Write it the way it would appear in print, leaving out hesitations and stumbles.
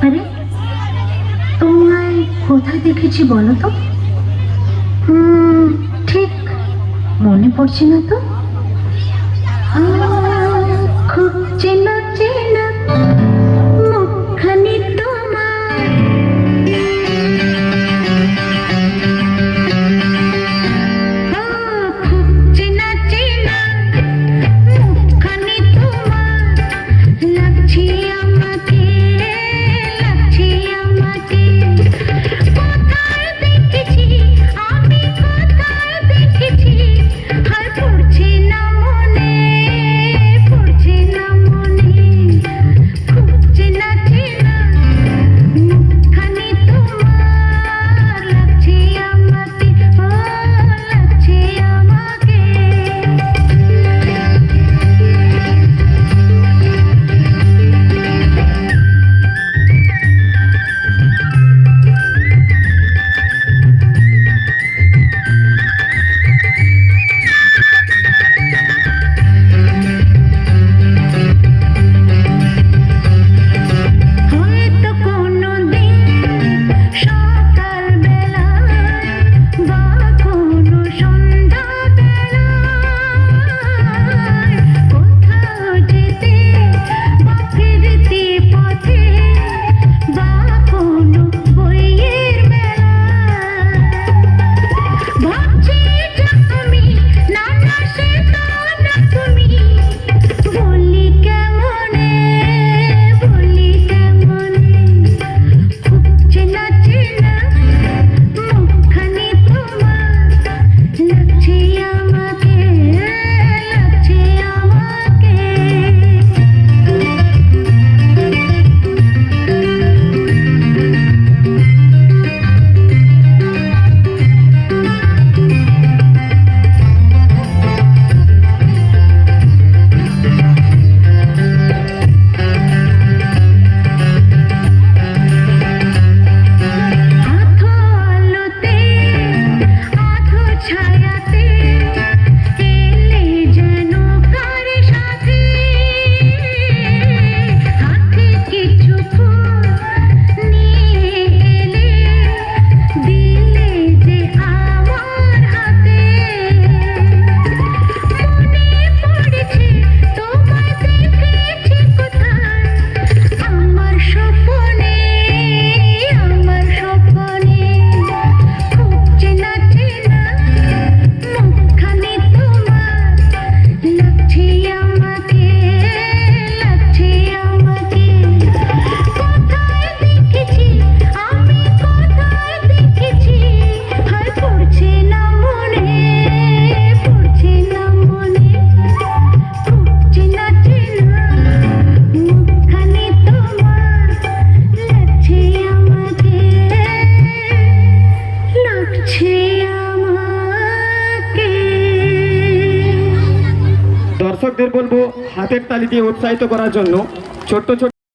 আরে তোমায় কোথায় দেখেছি বলো তো? ঠিক মনে পড়ছে না তো। খুব চেনা চেনা মুখখানি তোমার, খুব চেনা চেনা মুখখানি তোমার, লাগছে আমাকে, লাগছে আমাকে। কোথায় দেখেছি আমি, কোথায় দেখেছি, আর পড়ছে না মনে, পড়ছে না মনে। খুব চেনা চেনা মুখখানি তোমার, লাগছে আমাকে, ও লাগছে আমাকে। হয়তো কোনোদিন সকাল বেলায় বা কোনো সন্ধ্যা বেলায়, কোথাও যেতে বা ফিরতে পথে, বা কোনো বইয়ের মেলায়, ভাবছি যে আমি না না সে তো না তুমি, বলি কেমনে, বলি কেমনে। খুব চেনা চেনা মুখখানি তোমার, লাগছে আমাকে, লাগছে আমাকে। আধো আলোতে আধো ছায়াতে এলে যেন কার সাথে, হাতে কিছু ফুল নিয়ে এলে, দিলে যে আমার হাতে। মনে পড়েছে তোমায় দেখেছি কোথায়, আমার স্বপ্নে, আমার স্বপ্নে। খুব চেনা চেনা মুখখানি তোমার, লাগছে আমাকে, লাগছে আমাকে। কোথায় দেখেছি আমি, কোথায় দেখেছি, আর পড়ছে না মনে, পড়ছে না মনে। খুব চেনা চেনা মুখখানি তোমার, লাগছে আমাকে, লাগছে আমাকে। দর্শকদের বলবো হাতের তালি দিয়ে উৎসাহিত করার জন্য। ছোট্ট ছোট্ট